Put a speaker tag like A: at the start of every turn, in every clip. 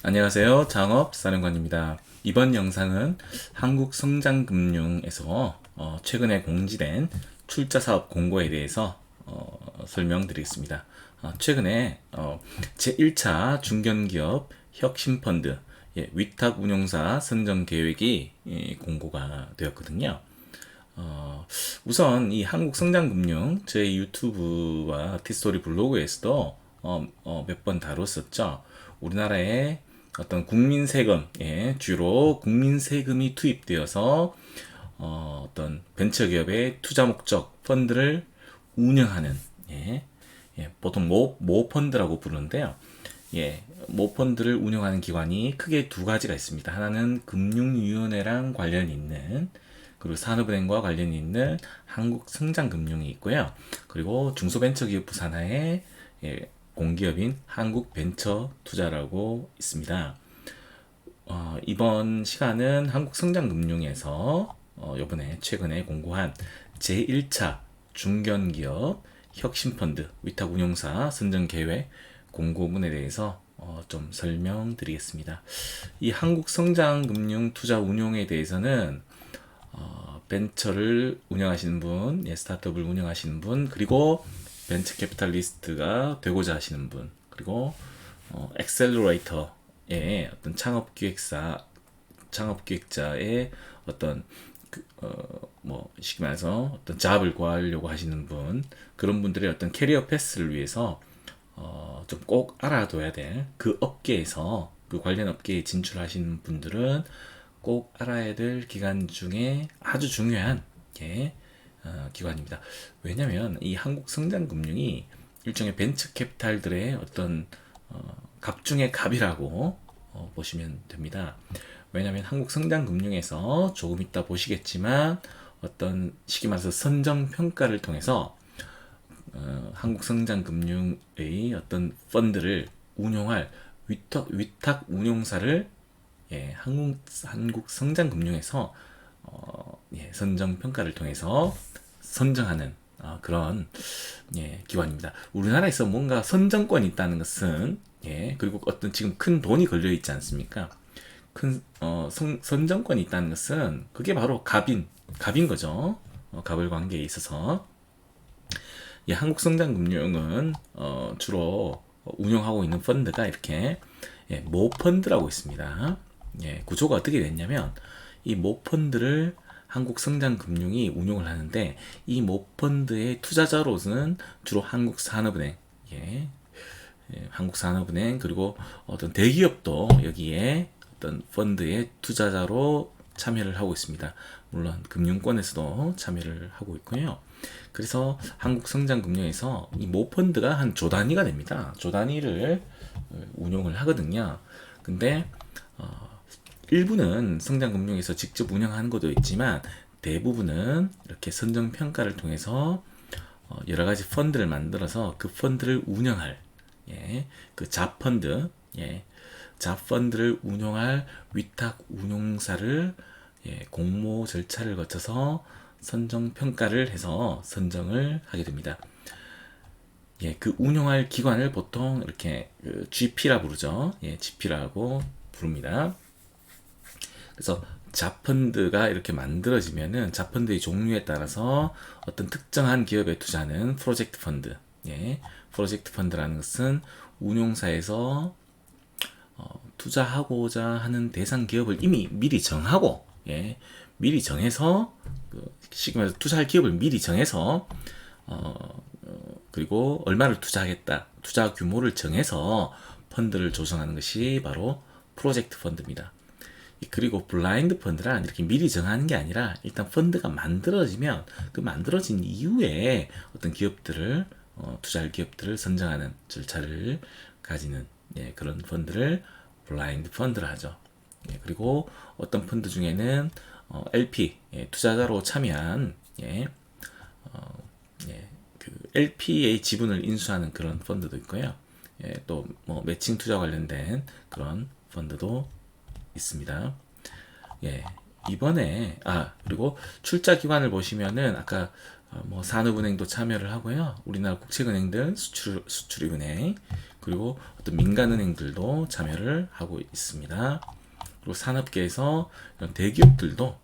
A: 안녕하세요. 창업사령관입니다. 이번 영상은 한국성장금융에서 최근에 공지된 출자사업 공고에 대해서 설명드리겠습니다. 최근에 제1차 중견기업 혁신펀드 위탁운용사 선정계획이 공고가 되었거든요. 우선 이 한국성장금융 제 유튜브와 티스토리 블로그에서도 몇 번 다뤘었죠. 우리나라의 어떤 국민 세금, 주로 국민 세금이 투입되어서 어떤 벤처기업의 투자 목적 펀드를 운영하는, 보통 모 펀드라고 부르는데요. 모 펀드를 운영하는 기관이 크게 두 가지가 있습니다. 하나는 금융위원회랑 관련이 있는, 그리고 산업은행과 관련이 있는 한국성장금융이 있고요. 그리고 중소벤처기업부 산하의 공기업인 한국벤처투자라고 있습니다. 이번 시간은 한국성장금융에서 이번에 최근에 공고한 제1차 중견기업 혁신펀드 위탁운용사 선정계획 공고문에 대해서 좀 설명드리겠습니다. 이 한국성장금융 투자 운용에 대해서는 벤처를 운영하시는 분, 스타트업을 운영하시는 분, 그리고 벤처 캐피탈리스트가 되고자 하시는 분, 그리고 엑셀러레이터의 어떤 창업기획자의 어떤 쉽게 말해서 어떤 잡을 구하려고 하시는 분, 그런 분들의 어떤 캐리어 패스를 위해서 좀 꼭 알아둬야 될 그 업계에서 그 관련 업계에 진출하시는 분들은 꼭 알아야 될 기관 중에 아주 중요한 기관입니다. 왜냐하면 이 한국성장금융이 일종의 벤처 캐피탈들의 어떤 갑중의 갑이라고 보시면 됩니다. 왜냐하면 한국성장금융에서 조금 이따 보시겠지만 어떤 쉽게 말해서 선정평가를 통해서 한국성장금융의 어떤 펀드를 운용할 위탁 운용사를 한국성장금융에서 선정평가를 통해서 선정하는 그런 기관입니다. 우리나라에서 뭔가 선정권이 있다는 것은 그리고 어떤 지금 큰 돈이 걸려 있지 않습니까? 큰 선정권이 있다는 것은 그게 바로 갑인 거죠. 갑을 관계에 있어서 한국성장금융은 주로 운영하고 있는 펀드가 이렇게 모펀드라고 있습니다. 구조가 어떻게 됐냐면 이 모펀드를 한국성장금융이 운용을 하는데 이 모펀드의 투자자로서는 주로 한국산업은행, 한국산업은행 그리고 어떤 대기업도 여기에 어떤 펀드의 투자자로 참여를 하고 있습니다. 물론 금융권에서도 참여를 하고 있고요. 그래서 한국성장금융에서 이 모펀드가 한 조 단위가 됩니다. 조 단위를 운용을 하거든요. 근데 일부는 성장금융에서 직접 운영하는 것도 있지만 대부분은 이렇게 선정평가를 통해서 여러 가지 펀드를 만들어서 그 펀드를 운영할 그 잡펀드, 잡펀드를 운영할 위탁 운용사를 공모 절차를 거쳐서 선정평가를 해서 선정을 하게 됩니다. 그 운영할 기관을 보통 이렇게 GP라 부르죠. GP라고 부릅니다. 그래서 자펀드가 이렇게 만들어지면은 자펀드의 종류에 따라서 어떤 특정한 기업에 투자하는 프로젝트 펀드, 프로젝트 펀드라는 것은 운용사에서 투자하고자 하는 대상 기업을 이미 미리 정하고, 미리 정해서 쉽게 말해서 투자할 기업을 미리 정해서 그리고 얼마를 투자하겠다, 투자 규모를 정해서 펀드를 조성하는 것이 바로 프로젝트 펀드입니다. 그리고 블라인드 펀드란 이렇게 미리 정하는 게 아니라 일단 펀드가 만들어지면 그 만들어진 이후에 어떤 기업들을 투자할 기업들을 선정하는 절차를 가지는 그런 펀드를 블라인드 펀드라 하죠. 그리고 어떤 펀드 중에는 LP 투자자로 참여한 그 LP의 지분을 인수하는 그런 펀드도 있고요. 또 뭐 매칭 투자 관련된 그런 펀드도 있습니다. 이번에 그리고 출자 기관을 보시면은 아까 뭐 산업은행도 참여를 하고요. 우리나라 국책은행들 수출입은행 그리고 어떤 민간은행들도 참여를 하고 있습니다. 그리고 산업계에서 이런 대기업들도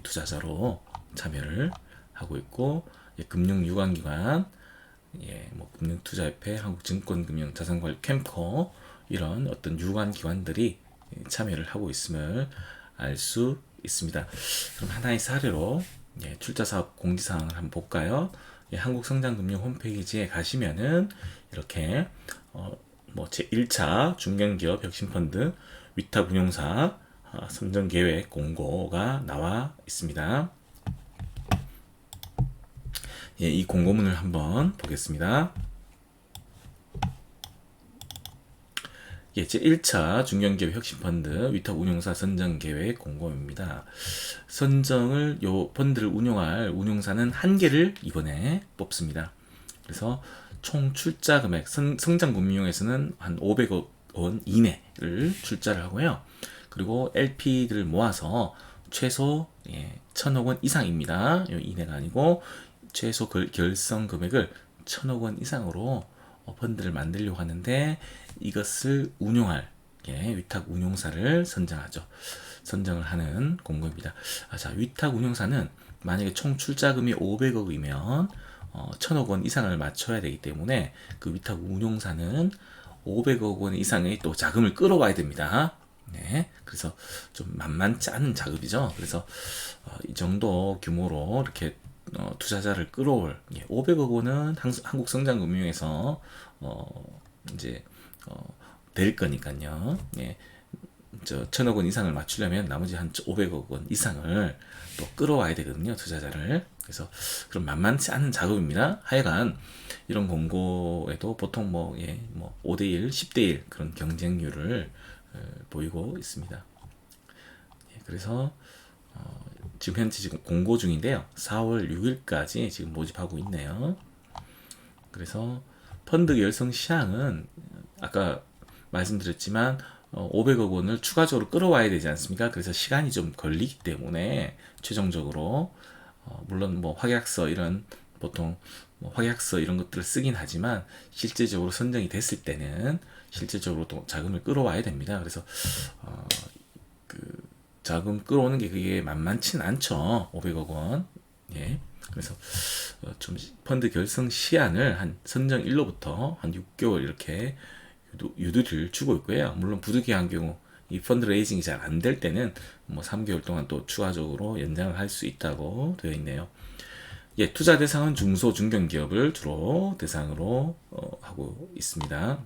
A: 투자자로 참여를 하고 있고, 금융유관기관, 뭐 금융투자협회, 한국증권금융자산관리 캠코 이런 어떤 유관기관들이 참여를 하고 있음을 알 수 있습니다. 그럼 하나의 사례로 출자사업 공지사항을 한번 볼까요? 한국성장금융 홈페이지에 가시면은 이렇게 뭐 제1차 중견기업 혁신펀드 위탁운용사 선정계획 공고가 나와 있습니다. 이 공고문을 한번 보겠습니다. 제1차 중견기업 혁신펀드 위탁운용사 선정계획 공고입니다. 선정을 요 펀드를 운용할 운용사는 한 개를 이번에 뽑습니다. 그래서 총 출자 금액 성장금융에서는 한 500억 원 이내를 출자를 하고요. 그리고 LP들을 모아서 최소 1,000억 원 이상입니다. 요 이내가 아니고 최소 결성 금액을 1,000억 원 이상으로 펀드를 만들려고 하는데, 이것을 운용할 위탁 운용사를 선정을 하는 공고입니다. 자, 위탁 운용사는 만약에 총 출자금이 500억이면 1,000억 원 이상을 맞춰야 되기 때문에 그 위탁 운용사는 500억 원 이상의 또 자금을 끌어와야 됩니다. 그래서 좀 만만치 않은 작업이죠. 그래서 이 정도 규모로 이렇게 투자자를 끌어올 500억 원은 한국성장금융에서 이제 될 거니까요. 1,000억 원 이상을 맞추려면 나머지 한 500억 원 이상을 또 끌어와야 되거든요, 투자자를. 그래서 그럼 만만치 않은 작업입니다. 하여간 이런 공고에도 보통 뭐 5대1, 10대1 그런 경쟁률을 보이고 있습니다. 그래서 지금 현재 공고 중인데요. 4월 6일까지 지금 모집하고 있네요. 그래서 펀드 결성 시향은 아까 말씀드렸지만 500억 원을 추가적으로 끌어와야 되지 않습니까? 그래서 시간이 좀 걸리기 때문에 최종적으로 물론 뭐 확약서 이런 보통 확약서 이런 것들을 쓰긴 하지만 실제적으로 선정이 됐을 때는 실제적으로 또 자금을 끌어와야 됩니다. 그래서 그 자금 끌어오는 게 그게 만만치는 않죠. 500억 원. 그래서 좀 펀드 결성 시한을 한 선정일로부터 한 6개월 이렇게 유도를 주고 있고요. 물론 부득이한 경우 이 펀드 레이징이 잘 안 될 때는 뭐 3개월 동안 또 추가적으로 연장을 할 수 있다고 되어 있네요. 투자 대상은 중소 중견기업을 주로 대상으로 하고 있습니다.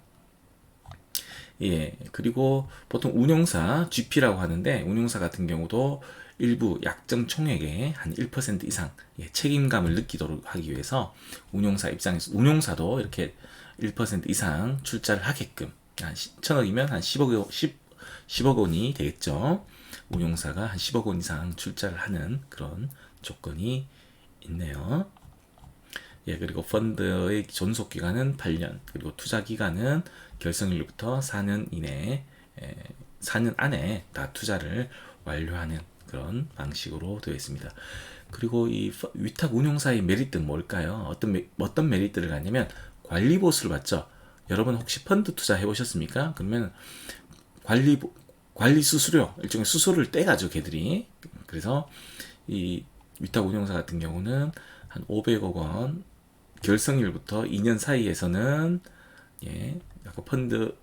A: 그리고 보통 운용사 GP라고 하는데, 운용사 같은 경우도 일부 약정 총액의 한 1% 이상 책임감을 느끼도록 하기 위해서 운용사 입장에서 운용사도 이렇게 1% 이상 출자를 하게끔, 한 1,000억이면 한 10억 원이 되겠죠. 운용사가 한 10억 원 이상 출자를 하는 그런 조건이 있네요. 그리고 펀드의 존속 기간은 8년, 그리고 투자 기간은 결성일로부터 4년 이내, 4년 안에 다 투자를 완료하는 그런 방식으로 되어 있습니다. 그리고 이 위탁 운용사의 메리트는 뭘까요? 어떤 메리트를 갖냐면 관리 보수를 받죠. 여러분 혹시 펀드 투자 해보셨습니까? 그러면 관리 수수료, 일종의 수수료를 떼가죠, 걔들이. 그래서 이 위탁 운용사 같은 경우는 한 500억 원 결성일부터 2년 사이에서는 아까 펀드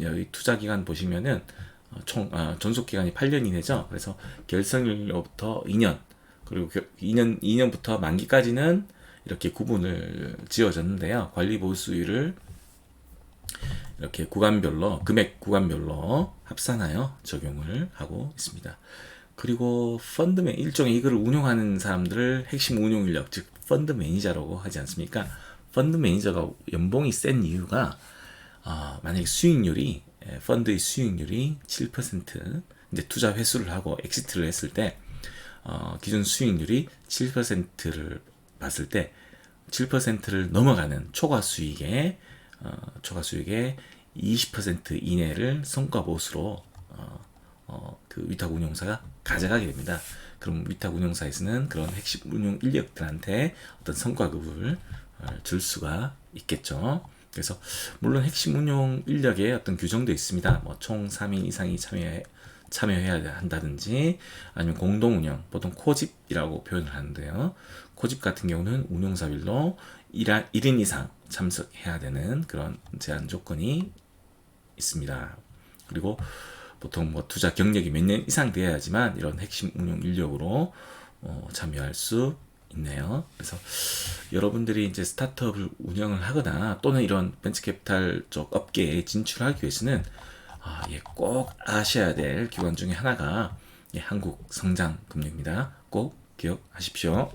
A: 여기 투자 기간 보시면은 총 존속 기간이 8년 이내죠. 그래서 결성일로부터 2년, 그리고 2년부터 만기까지는 이렇게 구분을 지어졌는데요. 관리 보수율을 이렇게 구간별로, 금액 구간별로 합산하여 적용을 하고 있습니다. 그리고 일종의 이거를 운용하는 사람들을 핵심 운용 인력, 즉 펀드 매니저라고 하지 않습니까? 펀드 매니저가 연봉이 센 이유가 만약에 펀드의 수익률이 7%, 이제 투자 회수를 하고 엑시트를 했을 때 기준 수익률이 7%를 봤을 때 7%를 넘어가는 초과 수익의 20% 이내를 성과 보수로 그 위탁 운용사가 가져가게 됩니다. 그럼 위탁 운용사에서는 그런 핵심 운용 인력들한테 어떤 성과급을 줄 수가 있겠죠. 그래서 물론 핵심 운용 인력에 어떤 규정도 있습니다. 뭐 총 3인 이상이 참여해야 한다든지 아니면 공동 운영, 보통 코집이라고 표현을 하는데요. 코집 같은 경우는 운용사별로 1인 이상 참석해야 되는 그런 제한 조건이 있습니다. 그리고 보통 뭐 투자 경력이 몇 년 이상 돼야지만 이런 핵심 운용 인력으로 참여할 수 있네요. 그래서 여러분들이 이제 스타트업을 운영을 하거나 또는 이런 벤처캐피탈 쪽 업계에 진출하기 위해서는 꼭 아셔야 될 기관 중에 하나가 한국성장금융입니다. 꼭 기억하십시오.